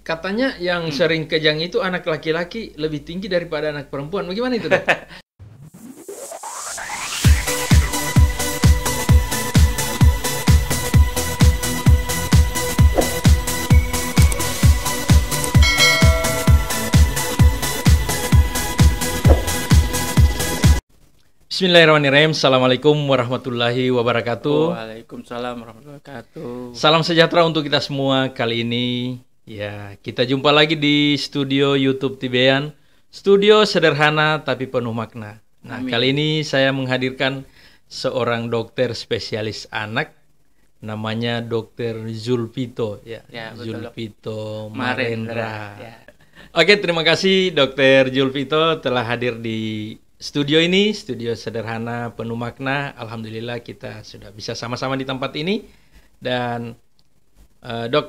Katanya yang sering kejang itu anak laki-laki lebih tinggi daripada anak perempuan. Bagaimana itu, Dok? Bismillahirrahmanirrahim. Assalamualaikum warahmatullahi wabarakatuh. Waalaikumsalam warahmatullahi wabarakatuh. Salam sejahtera untuk kita semua. Kali ini ya kita jumpa lagi di studio YouTube Tibean. Studio sederhana tapi penuh makna. Nah, Amin. kali ini saya menghadirkan seorang dokter spesialis anak, namanya Dr. Zulfito ya. Ya, betul, Dok. Zulfito Marendra. Marendra. Ya. Oke, terima kasih Dr. Zulfito telah hadir di studio ini, studio sederhana penuh makna. Alhamdulillah kita sudah bisa sama-sama di tempat ini. Dan Dok,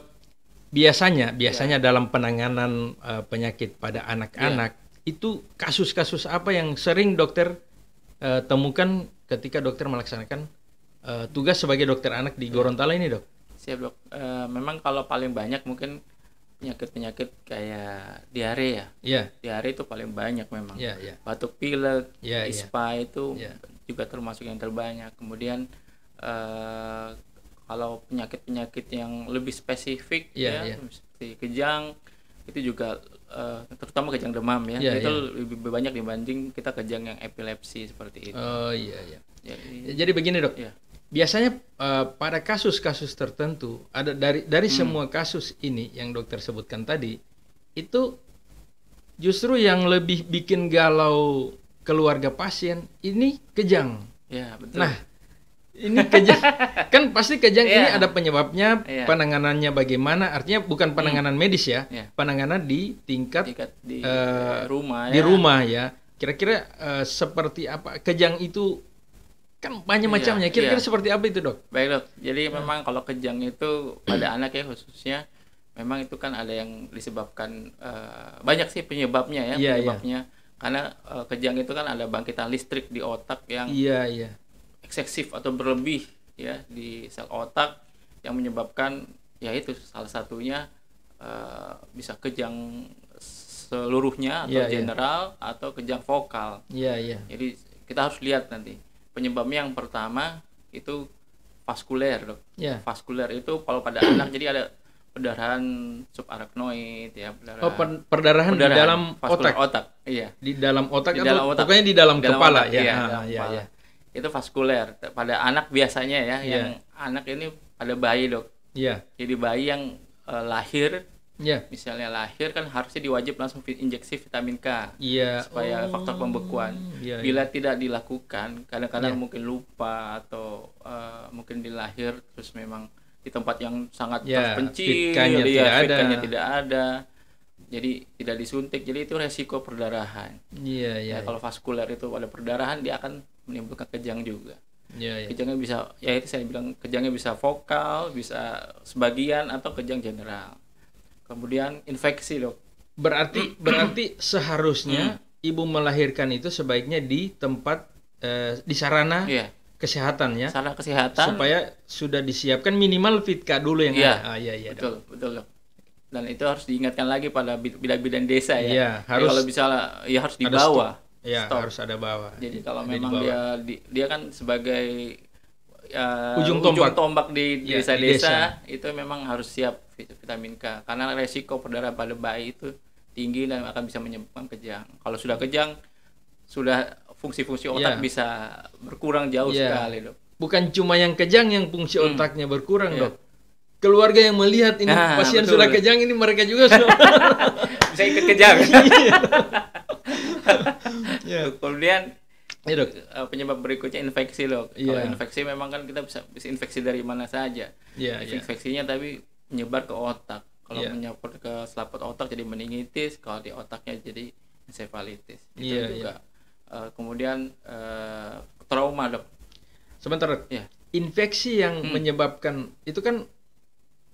biasanya dalam penanganan penyakit pada anak-anak itu kasus-kasus apa yang sering dokter temukan ketika dokter melaksanakan tugas sebagai dokter anak di Gorontalo ini, Dok? Siap, Dok. Memang kalau paling banyak mungkin penyakit-penyakit kayak diare ya. Iya. Diare itu paling banyak memang. Iya. Batuk pilek, Ya, ispa itu Ya. juga termasuk yang terbanyak. Kemudian kalau penyakit-penyakit yang lebih spesifik Ya. seperti kejang itu juga terutama kejang demam ya. Ya, Itu ya. lebih banyak dibanding kita kejang yang epilepsi seperti itu. Oh iya. Jadi, Jadi begini, Dok. ya. Biasanya pada kasus-kasus tertentu ada dari semua kasus ini yang dokter sebutkan tadi, itu justru yang lebih bikin galau keluarga pasien ini kejang. Ya, betul. Nah, ini kejang kan pasti kejang ini Iya. ada penyebabnya, Iya. penanganannya bagaimana? Artinya bukan penanganan medis ya, Iya. penanganan di tingkat Tingkat di di rumah ya. rumah ya. Kira-kira seperti apa kejang itu? Kan banyak Iya, macamnya. Kira-kira iya. seperti apa itu, Dok? Baik, Dok. Jadi memang kalau kejang itu pada anak ya khususnya memang itu kan ada yang disebabkan banyak sih penyebabnya ya, Iya, penyebabnya. Karena kejang itu kan ada bangkitan listrik di otak yang Iya. eksesif atau berlebih ya di sel otak yang menyebabkan ya itu salah satunya bisa kejang seluruhnya atau Iya, iya. general atau kejang vokal. Iya. Jadi kita harus lihat nanti penyebabnya. Yang pertama itu vaskuler, Dok. Ya. Vaskuler itu kalau pada anak jadi ada perdarahan subarachnoid ya, Oh, perdarahan di dalam vaskuler otak. Iya. Di dalam otak Di atau dalam otak. pokoknya di dalam Di dalam kepala otak, ya. iya, Ah, dalam iya, kepala. iya. Itu vaskuler pada anak biasanya ya, yang anak ini pada bayi, Dok. Iya. Jadi bayi yang lahir, Iya. misalnya lahir kan harusnya diwajib langsung injeksi vitamin K. Iya. Supaya faktor pembekuan. Iya, Bila tidak dilakukan, kadang-kadang Iya. mungkin lupa atau mungkin di lahir terus memang di tempat yang sangat Ya, terpencil, fit-nya tidak ada. fit-nya tidak ada. Jadi tidak disuntik. Jadi itu resiko perdarahan. Iya. Ya, kalau vaskuler itu ada perdarahan, dia akan menimbulkan kejang juga. Iya. Kejangnya bisa, ya itu saya bilang, kejangnya bisa vokal, bisa sebagian atau kejang general. Kemudian infeksi, Dok. Berarti seharusnya ibu melahirkan itu sebaiknya di tempat di sarana Iya. kesehatan ya. Sarana kesehatan. Supaya sudah disiapkan minimal FITK dulu yang Iya. ada. Iya, Dok. Betul, Dok. Dan itu harus diingatkan lagi pada bidan-bidan desa ya. Iya, Jadi harus kalau bisa ya harus ada dibawa. Ya, Stop. harus ada bawah. Jadi kalau Ada di memang bawah. dia kan sebagai Ujung tombak di Iya, di desa-desa, itu memang harus siap vitamin K karena resiko perdarahan pada bayi itu tinggi dan akan bisa menyebabkan kejang. Kalau sudah kejang, sudah fungsi-fungsi otak Iya. bisa berkurang jauh Iya. sekali, Dok. Bukan cuma yang kejang yang fungsi otaknya berkurang, Iya. Dok. Keluarga yang melihat ini Nah, pasien betul. sudah kejang, ini mereka juga sudah. Bisa ikut kejang. Iya. Kemudian Iya, Dok. penyebab berikutnya infeksi, Dok. Iya. Kalau infeksi memang kan kita bisa infeksi dari mana saja. Iya. Infeksinya tapi menyebar ke otak. Kalau Iya. menyebar ke selaput otak jadi meningitis, kalau di otaknya jadi encephalitis. Itu Iya, juga. Kemudian trauma, Dok. Sebentar, Dok. Iya. Infeksi yang menyebabkan itu kan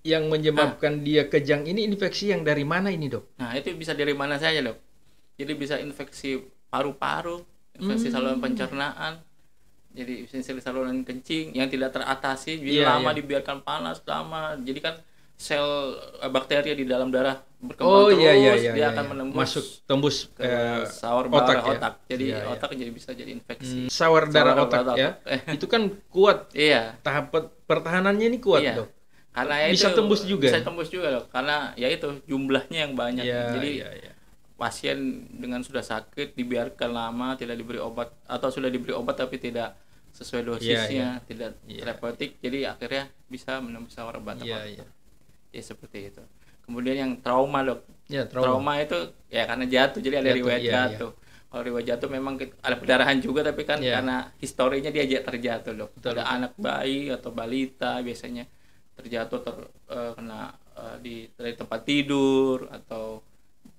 yang menyebabkan dia kejang ini infeksi yang dari mana ini, Dok? Nah, itu bisa dari mana saja, Dok. Jadi bisa infeksi paru-paru, infeksi saluran pencernaan. Jadi infeksi saluran kencing yang tidak teratasi, jadi Iya, lama iya. dibiarkan panas lama. Jadi kan sel bakteri di dalam darah Oh berkembang terus, iya iya dia iya akan iya. menembus Masuk tembus ke saur otak darah ya. otak. Jadi Iya iya. otak jadi bisa jadi infeksi. Sawar darah otak ya. Itu kan kuat, Iya, tahap pertahanannya ini kuat, iya. Dok. Karena ya itu Bisa tembus juga. bisa tembus juga loh. Karena ya itu jumlahnya yang banyak. Iya Jadi iya iya. pasien dengan sudah sakit dibiarkan lama tidak diberi obat atau sudah diberi obat tapi tidak sesuai dosisnya, tidak terapeutik, jadi akhirnya bisa menembus saluran batang otak. Ya seperti itu. Kemudian yang trauma, Dok. Ya, trauma itu ya karena jatuh, jadi ada riwayat jatuh. Kalau riwayat jatuh memang ada perdarahan juga, tapi kan karena historinya dia terjatuh, Dok. Ada anak bayi atau balita biasanya terjatuh kena dari tempat tidur atau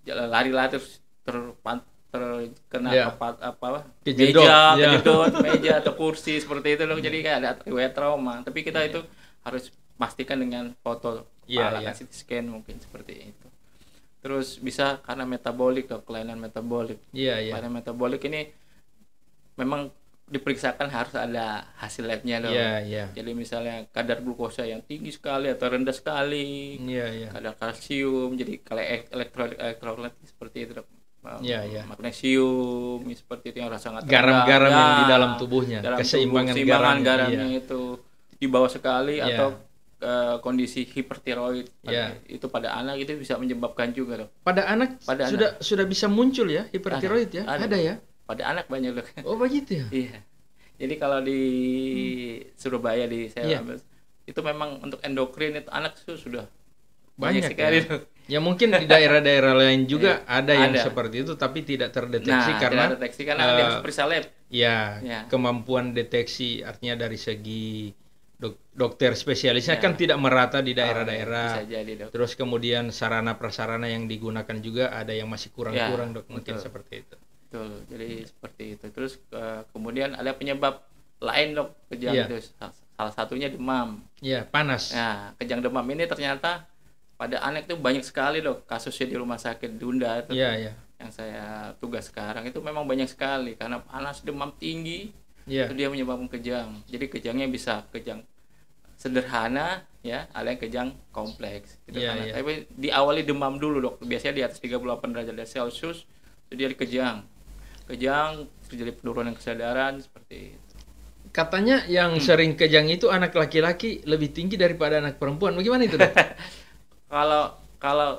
lari-lari terkena meja atau kursi seperti itu loh. Jadi kayak ada riwayat trauma. Tapi kita itu harus pastikan dengan foto CT scan mungkin seperti itu. Terus bisa karena metabolik, kelainan metabolik. Kelainan metabolik ini memang diperiksakan harus ada hasil labnya loh. Jadi misalnya kadar glukosa yang tinggi sekali atau rendah sekali, kadar kalsium, jadi kalau elektrolit seperti itu, magnesium seperti itu yang sangat garam-garam yang di dalam tubuhnya, keseimbangan garamnya itu di bawah sekali atau kondisi hipertiroid itu pada anak itu bisa menyebabkan juga loh. Pada anak sudah bisa muncul ya hipertiroid ya? Ada ya? Pada anak banyak loh. Oh begitu ya? Iya. Jadi kalau di Surabaya saya ambil itu memang untuk endokrin itu anak itu sudah banyak sekali loh. Ya mungkin di daerah-daerah lain juga ada yang seperti itu tapi tidak terdeteksi karena dia harus periksa lab. Kemampuan deteksi artinya dari segi dokter spesialisnya kan tidak merata di daerah-daerah. Terus kemudian sarana prasarana yang digunakan juga ada yang masih kurang-kurang, Dok, mungkin seperti itu. Betul, jadi seperti itu. Terus kemudian ada penyebab lain, Dok, kejang itu. Salah satunya demam. Panas. Nah, kejang demam ini ternyata pada anak itu banyak sekali, Dok, kasusnya di rumah sakit Dunda itu. Yang saya tugas sekarang itu memang banyak sekali karena panas, demam tinggi. Itu dia menyebabkan kejang. Jadi kejangnya bisa kejang sederhana ada yang kejang kompleks gitu. Tapi diawali demam dulu, Dok. Biasanya di atas 38 derajat Celcius itu dia kejang terjadi penurunan kesadaran seperti itu. Katanya yang sering kejang itu anak laki-laki lebih tinggi daripada anak perempuan. Bagaimana itu, Dok? Kalau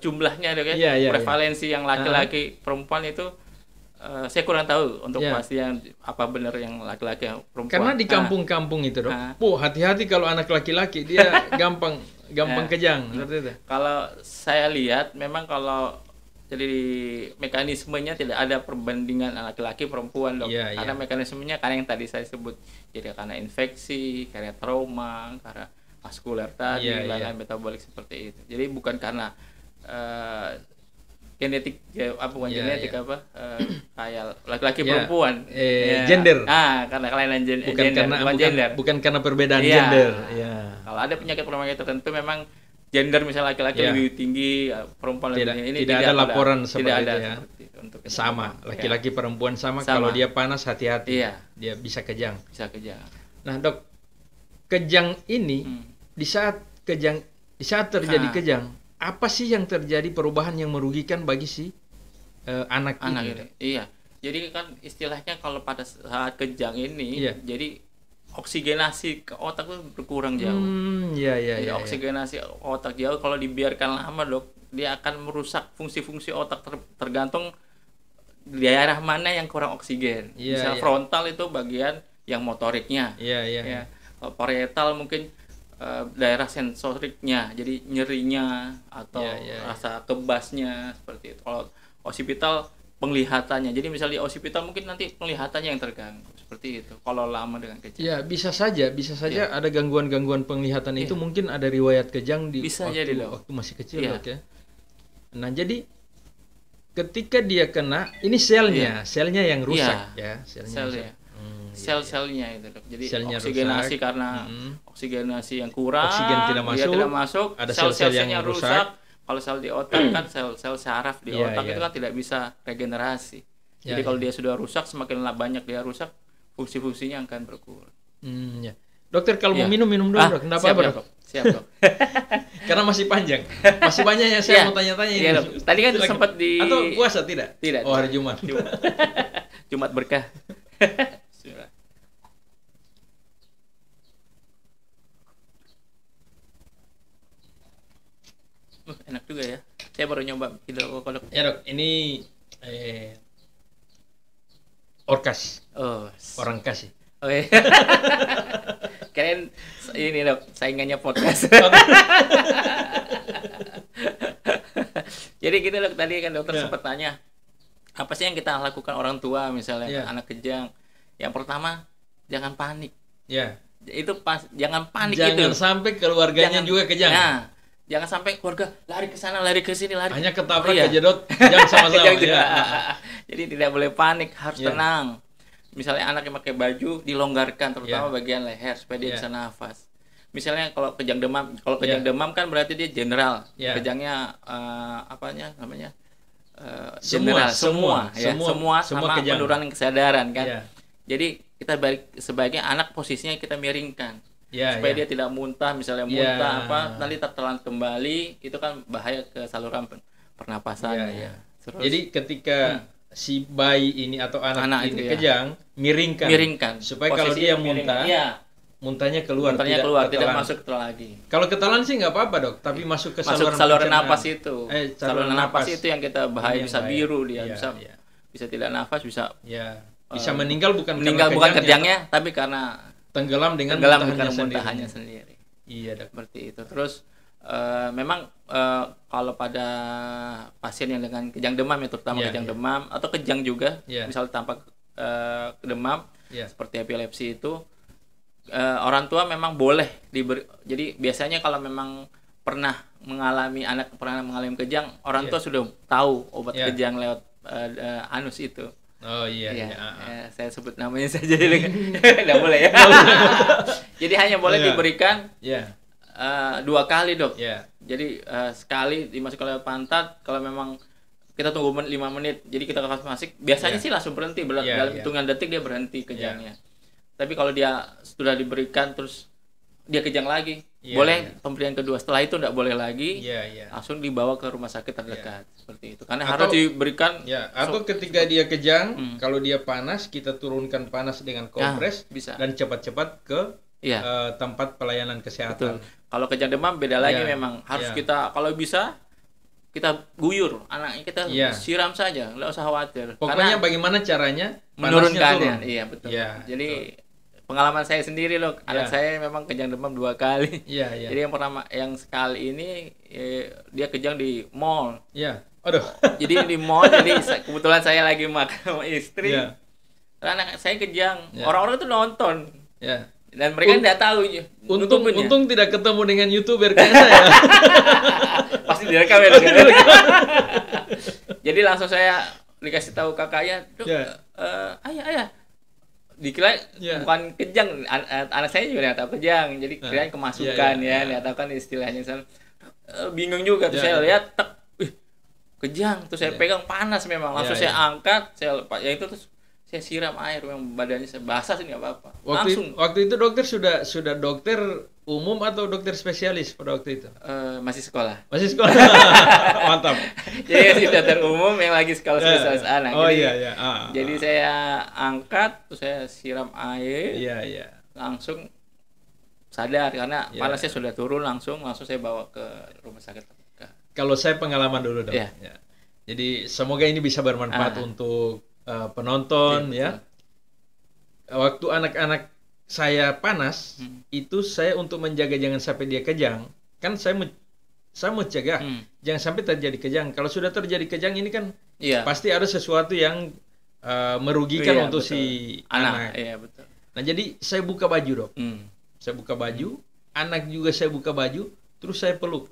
jumlahnya, Dok, prevalensi yang laki-laki perempuan itu saya kurang tahu untuk pasti yang apa benar yang laki-laki yang perempuan. Karena di kampung-kampung itu, Dok. Hati-hati kalau anak laki-laki dia gampang kejang. Kalau saya lihat memang kalau jadi mekanismenya tidak ada perbandingan laki-laki perempuan, Dok. Karena mekanismenya karena yang tadi saya sebut, jadi karena infeksi, karena trauma, karena vaskuler tadi, kelainan metabolik seperti itu. Jadi bukan karena genetik kayak laki-laki perempuan, gender. Karena kelainan gender, bukan karena perbedaan gender. Kalau ada penyakit tertentu memang gender misalnya laki-laki lebih tinggi, perempuan lebih tinggi. Ini tidak ada laporan seperti itu ya. Untuk sama, laki-laki perempuan sama. Kalau dia panas hati-hati, dia bisa kejang. Nah, Dok, kejang ini di saat terjadi kejang, apa sih yang terjadi perubahan yang merugikan bagi si anak ini? Iya. Jadi kan istilahnya kalau pada saat kejang ini, jadi oksigenasi ke otak itu berkurang jauh. Jadi oksigenasi otak jauh kalau dibiarkan lama, Dok, dia akan merusak fungsi-fungsi otak tergantung daerah mana yang kurang oksigen. Misal frontal itu bagian yang motoriknya. Kalau parietal mungkin daerah sensoriknya, jadi nyerinya atau rasa kebasnya seperti itu. Kalau occipital penglihatannya. Jadi misalnya di occipital mungkin nanti penglihatannya yang terganggu. Seperti itu kalau lama dengan kejang. Bisa saja ada gangguan-gangguan penglihatan itu mungkin ada riwayat kejang di waktu masih kecil, Dok, ya. Nah, jadi ketika dia kena, ini selnya yang rusak sel-selnya itu, Dok. Jadi selnya oksigenasi rusak. Karena oksigenasi yang kurang, oksigen tidak masuk, ada sel-sel yang rusak. Kalau sel di otak kan sel saraf di otak itu kan tidak bisa regenerasi. Jadi kalau dia sudah rusak, semakin banyak dia rusak, fungsi-fungsinya akan berkurang. Dokter, kalau mau minum dulu, Dok. Enggak apa-apa, Dok. Siap, Dok. Karena masih panjang. Masih banyak yang saya mau tanya-tanya ini. Iya, tadi kan sempat di... Atau puasa tidak? Tidak. Oh, hari Jumat. Jumat berkah. Enak juga ya. Saya baru nyoba hidro kodok. Ya dok, ini orkas. Oh, orang kasih. Oh iya. Keren ini dok, saingannya podcast. Jadi gitu dok, tadi kan dokter sempat tanya apa sih yang kita lakukan orang tua misalnya anak kejang. Yang pertama, jangan panik. Ya. Itu pas jangan panik. Jangan sampai keluarganya juga kejang. Nah, jangan sampai keluarga lari ke sana, lari ke sini, lari. Hanya ketabrak kejedot, jangan sama-sama. Jadi tidak boleh panik, harus tenang. Misalnya anak yang pakai baju dilonggarkan, terutama bagian leher supaya dia bisa nafas. Misalnya kalau kejang demam, demam kan berarti dia general. Kejangnya namanya? General, semua sama penurunan kesadaran kan. Jadi kita sebaiknya anak posisinya kita miringkan. Supaya dia tidak muntah, misalnya muntah nanti tertelan kembali, itu kan bahaya ke saluran pernapasan. Terus, jadi ketika si bayi ini atau anak ini kejang, miringkan supaya kalau dia muntah, muntahnya keluar, tidak masuk lagi. Kalau ketelan sih nggak apa-apa dok, tapi masuk ke saluran napas itu. Saluran napas itu yang kita bahaya, bisa biru dia, bisa tidak nafas, bisa meninggal bukan kejangnya, tapi karena tenggelam dengan muntahnya sendiri. Iya dok. Seperti itu. Terus memang kalau pada pasien yang dengan kejang demam ya, terutama kejang demam atau kejang juga, misalnya tanpa demam seperti epilepsi itu, orang tua memang boleh diberi. Jadi biasanya kalau memang anak pernah mengalami kejang, orang tua sudah tahu obat kejang lewat anus itu. Oh iya. Saya sebut namanya saja, tidak boleh ya. Jadi hanya boleh diberikan 2 kali dok. Jadi sekali dimasukkan lewat pantat. Kalau memang kita tunggu 5 menit, jadi kita masuk. Biasanya sih langsung berhenti, dalam hitungan detik dia berhenti kejangnya. Tapi kalau dia sudah diberikan terus dia kejang lagi, boleh pemberian kedua. Setelah itu tidak boleh lagi, langsung dibawa ke rumah sakit terdekat. Seperti itu. Karena harus diberikan. Atau ketika dia kejang, kalau dia panas, kita turunkan panas dengan kompres dan cepat-cepat ke tempat pelayanan kesehatan. Betul. Kalau kejang demam beda lagi, memang harus kita, kalau bisa kita guyur anaknya, kita siram saja, nggak usah khawatir. Pokoknya bagaimana caranya menurunkannya. Iya betul. Jadi pengalaman saya sendiri loh, anak saya memang kejang demam 2 kali. Jadi yang pertama, yang sekali ini dia kejang di mall. Aduh. Jadi di mall, jadi kebetulan saya lagi makan sama istri. Anak saya kejang, orang-orang itu nonton. Dan mereka tidak tahu. Untung tidak ketemu dengan YouTuber kayak saya. Pasti direkam ya. Jadi langsung saya dikasih tahu kakaknya, dok, ayah. Dikira bukan kejang, anak saya juga nggak tahu kejang, jadi kirain kemasukan nggak tahu kan istilahnya. Bingung juga tuh saya lihat, kejang, tuh saya pegang panas memang, langsung saya angkat, saya lepas, itu terus saya siram air, yang badannya saya basah sih nggak apa-apa. Waktu itu dokter sudah dokter umum atau dokter spesialis pada waktu itu? Masih sekolah. Mantap. Jadi masih dokter umum yang lagi sekolah spesialis anak. Jadi saya angkat, terus saya siram air. Langsung sadar karena panasnya sudah turun, langsung saya bawa ke rumah sakit. Kalau saya pengalaman dulu dok. Jadi semoga ini bisa bermanfaat untuk penonton ya. Waktu anak-anak saya panas, itu saya untuk menjaga jangan sampai dia kejang. Kan saya mau cegah jangan sampai terjadi kejang. Kalau sudah terjadi kejang ini kan pasti ada sesuatu yang merugikan untuk si anak. Betul. Nah jadi saya buka baju dok. Saya buka baju, anak juga saya buka baju, terus saya peluk.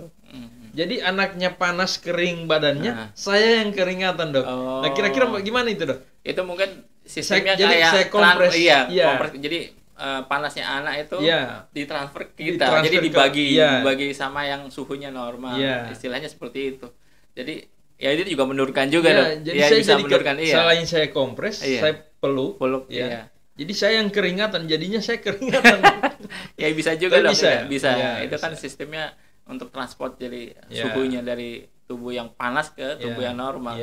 Jadi anaknya panas kering badannya, saya yang keringatan dok. Nah kira-kira gimana itu dok? Itu mungkin sistemnya saya kompres. Kompres. Jadi panasnya anak itu ditransfer ke kita. Jadi dibagi sama yang suhunya normal. Istilahnya seperti itu. Jadi itu juga menurunkan juga dok. Jadi saya bisa menurunkan. Selain saya kompres, saya peluk. Jadi saya yang keringatan, jadinya saya keringatan. Bisa juga dok. Bisa. Itu kan sistemnya untuk transport, jadi suhunya dari tubuh yang panas ke tubuh yang normal.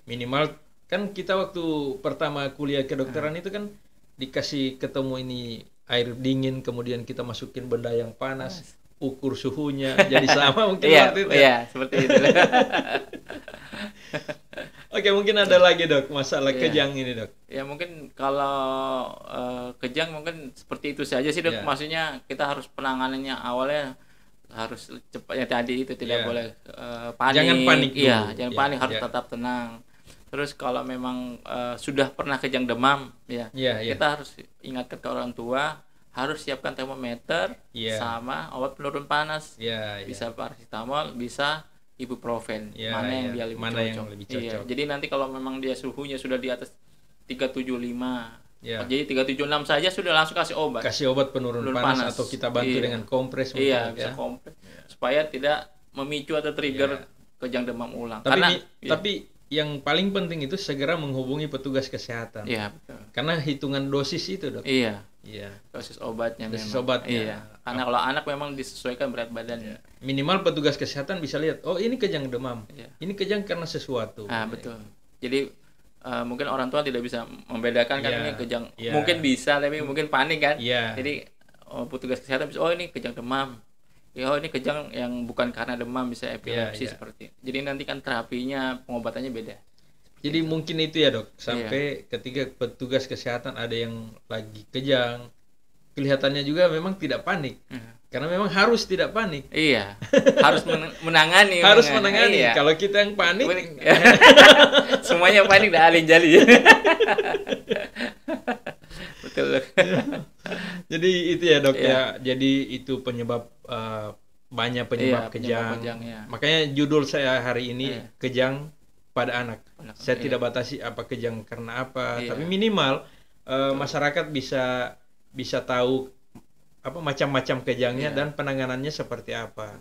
Minimal kan kita waktu pertama kuliah kedokteran itu kan dikasih ketemu ini air dingin, kemudian kita masukin benda yang panas, ukur suhunya jadi sama mungkin waktu itu. Iya, seperti itu. Oke, mungkin ada lagi dok masalah kejang ini dok. Ya mungkin kalau kejang mungkin seperti itu saja sih dok. Maksudnya kita harus penanganannya awalnya harus cepatnya tadi itu, tidak boleh panik. Jangan panik dulu. Iya, jangan panik, harus tetap tenang. Terus kalau memang sudah pernah kejang demam kita harus ingatkan ke orang tua, harus siapkan termometer sama obat penurun panas. Bisa paracetamol, bisa ibuprofen. Mana yang dia lebih cocok. Jadi nanti kalau memang dia suhunya sudah di atas 375, jadi 376 saja sudah langsung kasih obat. Kasih obat penurun panas atau kita bantu dengan kompres mungkin. Bisa kompres supaya tidak memicu atau trigger kejang demam ulang. Tapi yang paling penting itu segera menghubungi petugas kesehatan. Iya, betul. Karena hitungan dosis itu, dok. Iya. Dosis obatnya. Karena kalau anak memang disesuaikan berat badannya. Minimal petugas kesehatan bisa lihat, oh ini kejang demam. Ini kejang karena sesuatu. Betul. Jadi mungkin orang tua tidak bisa membedakan kan ini kejang. Mungkin bisa, tapi mungkin panik kan. Jadi petugas kesehatan bisa, oh ini kejang demam. Ini kejang yang bukan karena demam, bisa epilepsi seperti. Jadi nanti kan terapinya, pengobatannya beda. Jadi mungkin itu ya dok, sampai ketika petugas kesehatan ada yang lagi kejang, kelihatannya juga memang tidak panik. Karena memang harus tidak panik. Iya, harus menangani. Harus menangani. Kalau kita yang panik, semuanya panik dah alin jali. Betul. Jadi itu ya dok ya. Jadi itu penyebab banyak penyebab kejang. Makanya judul saya hari ini kejang pada anak. Saya tidak batasi apa kejang karena apa, tapi minimal masyarakat bisa tahu apa macam-macam kejangnya dan penanganannya seperti apa.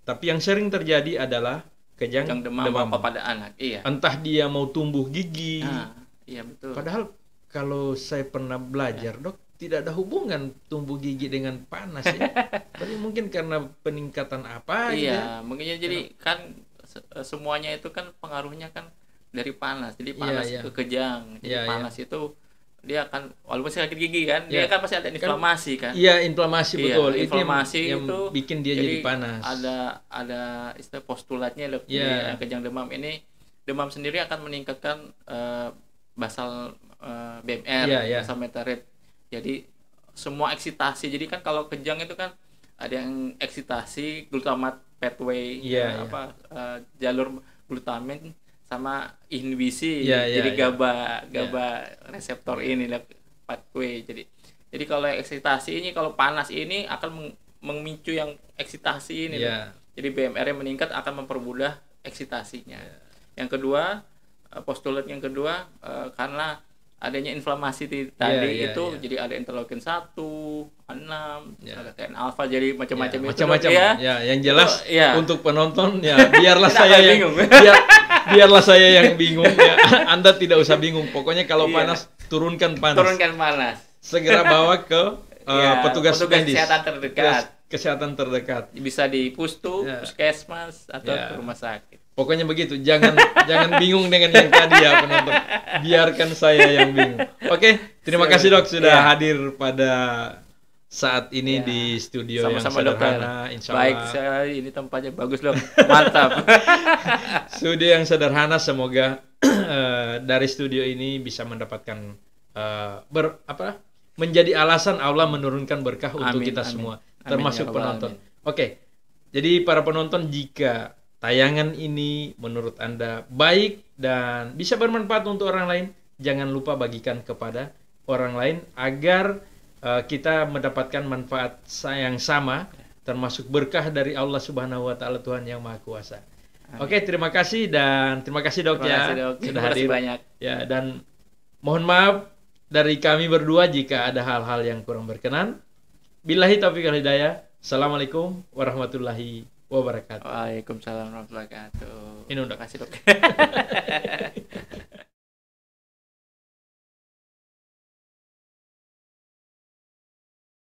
Tapi yang sering terjadi adalah kejang demam pada anak. Entah dia mau tumbuh gigi. Betul. Padahal kalau saya pernah belajar dok, tidak ada hubungan tumbuh gigi dengan panas ya. Tapi mungkin karena peningkatan apa mungkin jadi kan semuanya itu kan pengaruhnya kan dari panas. Jadi panas ke kejang. Jadi panas itu dia akan, walaupun sakit gigi kan, dia kan pasti ada inflamasi kan. Inflamasi betul. Inflamasi itu yang bikin dia jadi panas. Ada istilah postulatnya loh. Kejang demam ini, demam sendiri akan meningkatkan basal BMR, basal metal rate. Jadi semua eksitasi. Jadi kan kalau kejang itu kan ada yang eksitasi glutamat pathway, jalur glutamin sama inhibisi. Jadi GABA reseptor ini pathway. Jadi kalau eksitasi ini, kalau panas ini akan memicu yang eksitasi ini. Jadi BMR-nya meningkat akan mempermudah eksitasinya. Yang kedua, postulat yang kedua, karena adanya inflamasi tadi jadi ada interleukin 1, 6, ada TNF alpha, jadi macam-macam itu. Macam-macam. Yang jelas untuk penonton biarlah saya yang bingung. Biarlah saya yang bingung ya. Anda tidak usah bingung. Pokoknya kalau panas turunkan panas. Segera bawa ke petugas medis. Kesehatan terdekat. Bisa di Pustu, Puskesmas atau ke rumah sakit. Pokoknya begitu, jangan bingung dengan yang tadi ya penonton. Biarkan saya yang bingung. Oke, terima kasih dok sudah hadir pada saat ini di studio sama-sama yang sederhana. Insya Allah. Baik, ini tempatnya bagus dok, mantap. Studio yang sederhana, semoga dari studio ini bisa mendapatkan menjadi alasan Allah menurunkan berkah untuk kita semua, termasuk penonton. Oke, jadi para penonton, jika tayangan ini menurut Anda baik dan bisa bermanfaat untuk orang lain, jangan lupa bagikan kepada orang lain agar kita mendapatkan manfaat yang sama, termasuk berkah dari Allah Subhanahu wa taala, Tuhan yang Maha Kuasa. Oke, terima kasih dan terima kasih dok sudah hadir banyak. Ya, dan mohon maaf dari kami berdua jika ada hal-hal yang kurang berkenan. Billahi taufiq wal hidayah. Assalamualaikum warahmatullahi wabarakatuh. Waalaikumsalam warahmatullahi wabarakatuh. Ini udah kasih dok.